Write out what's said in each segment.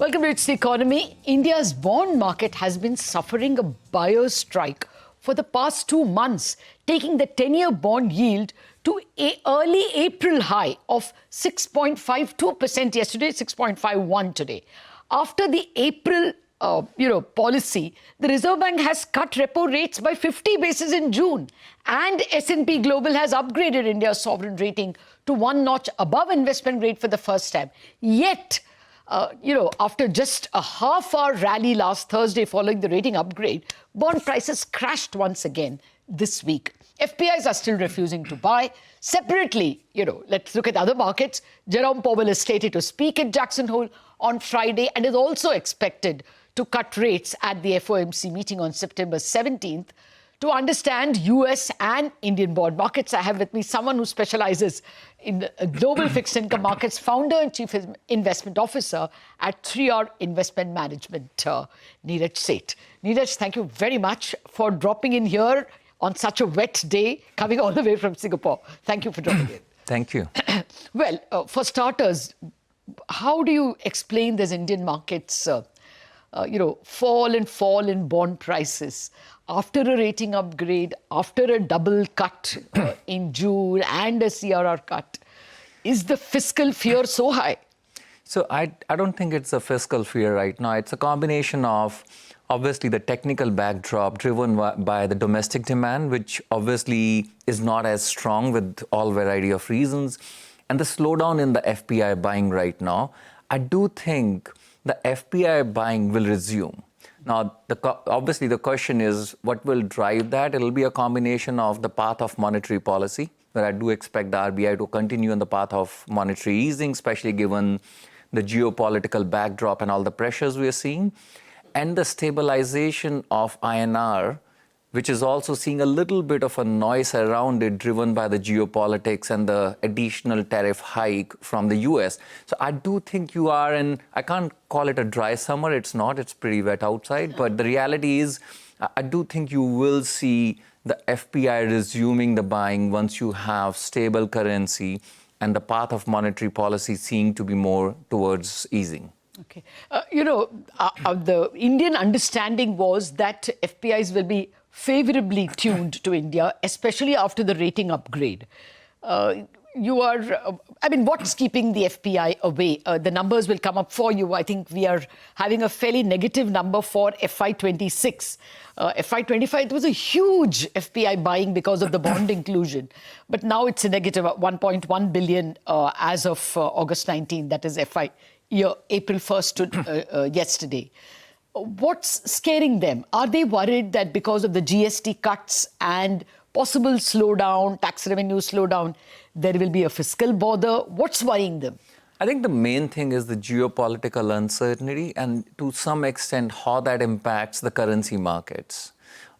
Welcome to It's the Economy. India's bond market has been suffering a buyer's strike for the past 2 months, taking the 10-year bond yield to an early April high of 6.52% yesterday, 6.51 today. After the April policy, the Reserve Bank has cut repo rates by 50 basis in June, and S&P Global has upgraded India's sovereign rating to one notch above investment grade for the first time. Yet, after just a half-hour rally last Thursday following the rating upgrade, bond prices crashed once again this week. FPIs are still refusing to buy. Separately, let's look at other markets. Jerome Powell is slated to speak at Jackson Hole on Friday and is also expected to cut rates at the FOMC meeting on September 17th. To understand US and Indian bond markets, I have with me someone who specializes in global fixed income markets, founder and chief investment officer at 3R Investment Management, Neeraj Seth. Neeraj, thank you very much for dropping in here on such a wet day, coming all the way from Singapore. Thank you for dropping in. Thank you. Well, for starters, how do you explain this Indian markets, fall in bond prices after a rating upgrade, after a double cut in June and a CRR cut? Is the fiscal fear so high? So I don't think it's a fiscal fear right now. It's a combination of, obviously, the technical backdrop driven by the domestic demand, which obviously is not as strong with all variety of reasons, and the slowdown in the FPI buying right now. I do think the FPI buying will resume. Now, obviously, the question is, what will drive that? It'll be a combination of the path of monetary policy, where I do expect the RBI to continue on the path of monetary easing, especially given the geopolitical backdrop and all the pressures we are seeing, and the stabilization of INR, which is also seeing a little bit of a noise around it, driven by the geopolitics and the additional tariff hike from the US. So I do think you are in, I can't call it a dry summer, it's not, it's pretty wet outside, but the reality is, I do think you will see the FPI resuming the buying once you have stable currency and the path of monetary policy seeming to be more towards easing. Okay. The Indian understanding was that FPIs will be favorably tuned to India, especially after the rating upgrade. What's keeping the FPI away? The numbers will come up for you. I think we are having a fairly negative number for FY26. FY25, it was a huge FPI buying because of the bond inclusion. But now it's a negative 1.1 billion as of August 19. That is FY year, April 1st to yesterday. What's scaring them? Are they worried that because of the GST cuts and possible slowdown, tax revenue slowdown, there will be a fiscal bother? What's worrying them? I think the main thing is the geopolitical uncertainty and to some extent how that impacts the currency markets.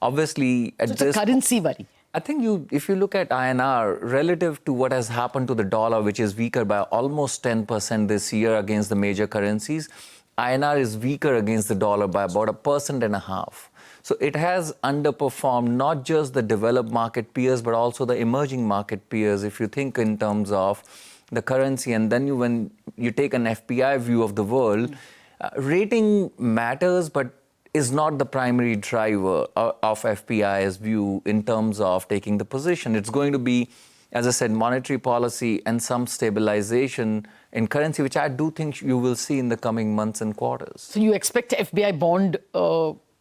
Obviously, it's a currency worry. I think if you look at INR relative to what has happened to the dollar, which is weaker by almost 10% this year against the major currencies, INR is weaker against the dollar by about 1.5%. So it has underperformed not just the developed market peers, but also the emerging market peers. If you think in terms of the currency, and then when you take an FPI view of the world, rating matters, but is not the primary driver of FPI's view in terms of taking the position. It's going to be, as I said, monetary policy and some stabilization in currency, which I do think you will see in the coming months and quarters. So you expect FPI bond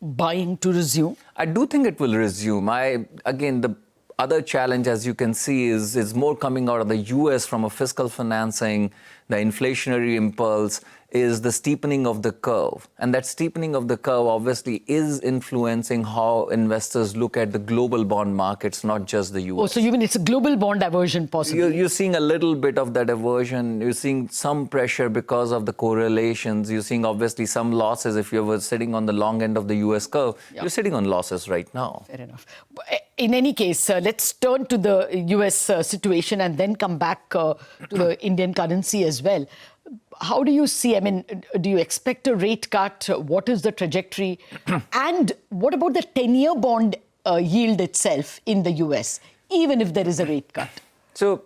buying to resume? I do think it will resume. Again, the other challenge, as you can see, is more coming out of the US from a fiscal financing, the inflationary impulse, is the steepening of the curve. And that steepening of the curve obviously is influencing how investors look at the global bond markets, not just the US. Oh, so you mean it's a global bond aversion possibly? You're seeing a little bit of that aversion. You're seeing some pressure because of the correlations. You're seeing obviously some losses. If you were sitting on the long end of the US curve, you're sitting on losses right now. Fair enough. In any case, let's turn to the US situation and then come back to the Indian currency as well. How do you see, do you expect a rate cut? What is the trajectory? And what about the 10-year bond yield itself in the US, even if there is a rate cut? So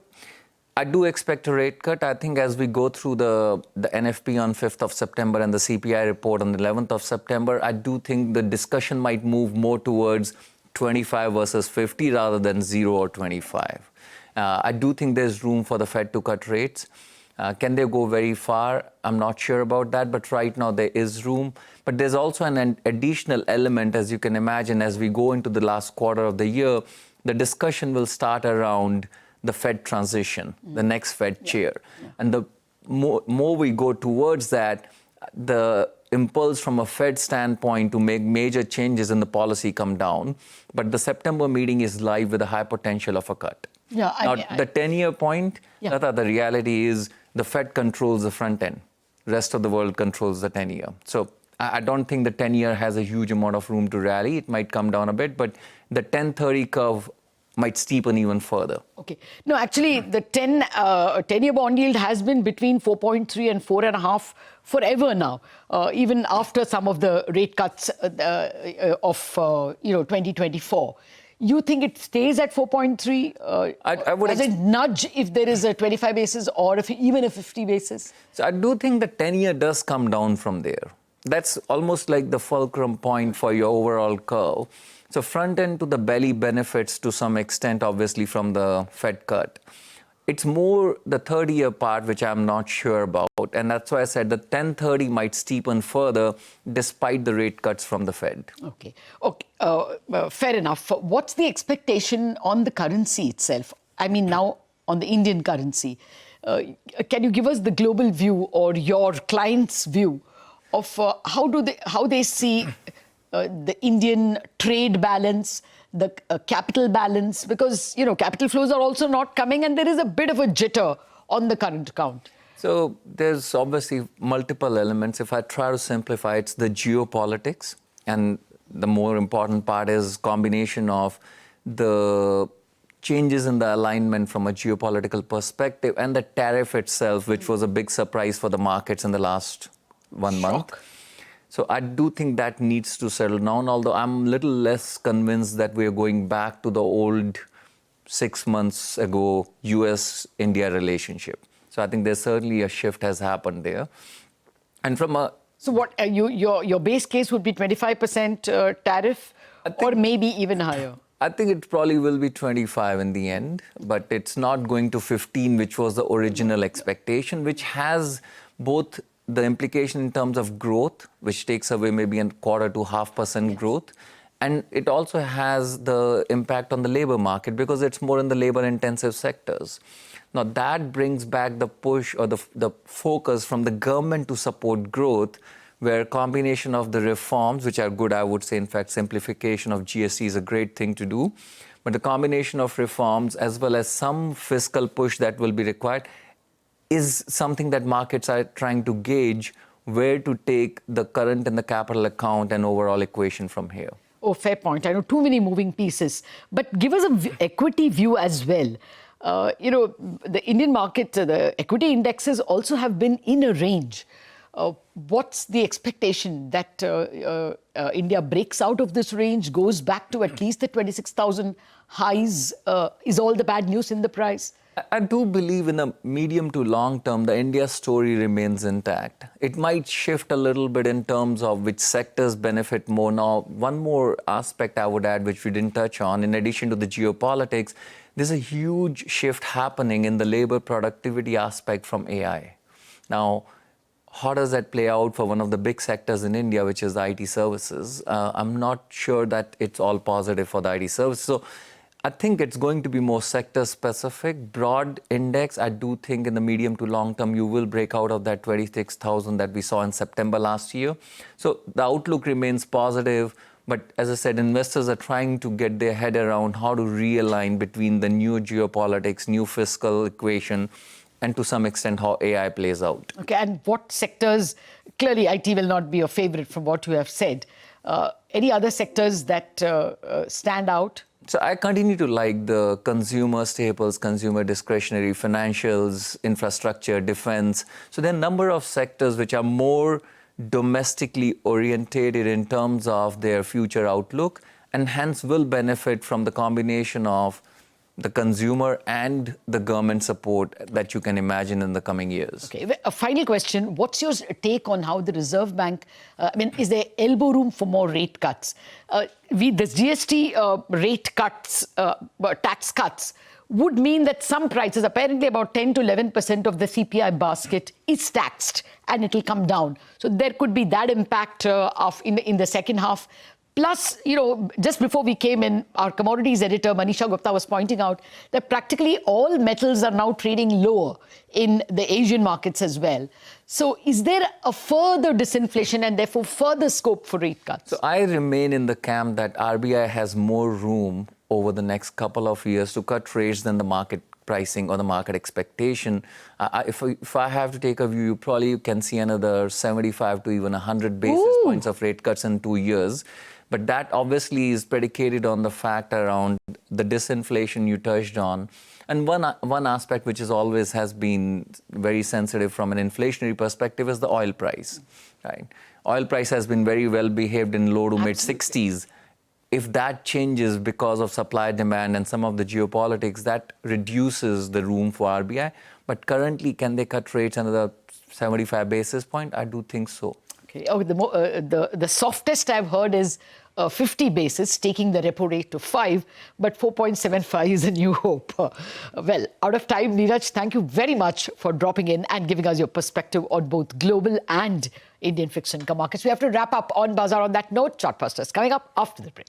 I do expect a rate cut. I think as we go through the NFP on 5th of September and the CPI report on the 11th of September, I do think the discussion might move more towards 25 versus 50 rather than 0 or 25. I do think there's room for the Fed to cut rates. Can they go very far? I'm not sure about that, but right now there is room. But there's also an additional element, as you can imagine, as we go into the last quarter of the year, the discussion will start around the Fed transition, the next Fed chair. And the more we go towards that, the impulse from a Fed standpoint to make major changes in the policy come down. But the September meeting is live with a high potential of a cut. Yeah, Now, the 10-year point, Lata, the reality is the Fed controls the front end. Rest of the world controls the 10-year. So I don't think the 10-year has a huge amount of room to rally. It might come down a bit, but the 10-30 curve might steepen even further. Okay. No, actually, the 10-year bond yield has been between 4.3 and 4.5 forever now, even after some of the rate cuts of 2024. You think it stays at 4.3? I would Does it nudge if there is a 25 basis or even a 50 basis? So I do think the 10-year does come down from there. That's almost like the fulcrum point for your overall curve. So front end to the belly benefits to some extent, obviously, from the Fed cut. It's more the 30-year part, which I'm not sure about. And that's why I said the 10-30 might steepen further despite the rate cuts from the Fed. Okay. Fair enough. What's the expectation on the currency itself? I mean, now on the Indian currency. Can you give us the global view or your client's view of how they see the Indian trade balance, the capital balance, because capital flows are also not coming and there is a bit of a jitter on the current account. So there's obviously multiple elements. If I try to simplify, it's the geopolitics, and the more important part is combination of the changes in the alignment from a geopolitical perspective and the tariff itself, which was a big surprise for the markets in the last 1 month. So I do think that needs to settle down, although I'm a little less convinced that we're going back to the old 6 months ago US-India relationship. So I think there's certainly a shift has happened there. And from a... So what, your base case would be 25% tariff or maybe even higher? I think it probably will be 25 in the end, but it's not going to 15, which was the original expectation, which has both the implication in terms of growth, which takes away maybe 0.25% to 0.5% growth. And it also has the impact on the labor market because it's more in the labor-intensive sectors. Now, that brings back the push or the focus from the government to support growth, where a combination of the reforms, which are good, I would say, in fact, simplification of GST is a great thing to do. But the combination of reforms as well as some fiscal push that will be required is something that markets are trying to gauge where to take the current and the capital account and overall equation from here. Oh, fair point. I know too many moving pieces. But give us an equity view as well. The Indian market, the equity indexes also have been in a range. What's the expectation that India breaks out of this range, goes back to at least the 26,000 highs? Is all the bad news in the price? I do believe in the medium to long term, the India story remains intact. It might shift a little bit in terms of which sectors benefit more. Now, one more aspect I would add, which we didn't touch on, in addition to the geopolitics, there's a huge shift happening in the labor productivity aspect from AI. Now, how does that play out for one of the big sectors in India, which is the IT services? I'm not sure that it's all positive for the IT services. So I think it's going to be more sector specific. Broad index, I do think in the medium to long term, you will break out of that 26,000 that we saw in September last year. So the outlook remains positive. But as I said, investors are trying to get their head around how to realign between the new geopolitics, new fiscal equation, and to some extent how AI plays out. Okay, and what sectors, clearly IT will not be your favorite from what you have said. Any other sectors that stand out? So I continue to like the consumer staples, consumer discretionary, financials, infrastructure, defense. So there are a number of sectors which are more domestically orientated in terms of their future outlook and hence will benefit from the combination of the consumer and the government support that you can imagine in the coming years. Okay, a final question. What's your take on how the Reserve Bank, is there elbow room for more rate cuts? This GST rate cuts, tax cuts, would mean that some prices, apparently about 10 to 11% of the CPI basket is taxed and it will come down. So there could be that impact in the second half. Plus, just before we came in, our commodities editor, Manisha Gupta, was pointing out that practically all metals are now trading lower in the Asian markets as well. So is there a further disinflation and therefore further scope for rate cuts? So I remain in the camp that RBI has more room over the next couple of years to cut rates than the market pricing or the market expectation. If I have to take a view, you probably can see another 75 to even 100 basis points of rate cuts in 2 years. But that obviously is predicated on the fact around the disinflation you touched on. And one aspect which is always has been very sensitive from an inflationary perspective is the oil price. Right? Oil price has been very well behaved in low to mid 60s. If that changes because of supply demand and some of the geopolitics, that reduces the room for RBI. But currently, can they cut rates another 75 basis point? I do think so. Okay. Oh, the softest I've heard is 50 basis, taking the repo rate to 5, but 4.75 is a new hope. Well, out of time, Neeraj, thank you very much for dropping in and giving us your perspective on both global and Indian fixed income markets. We have to wrap up on Bazaar on that note. Chartbusters coming up after the break.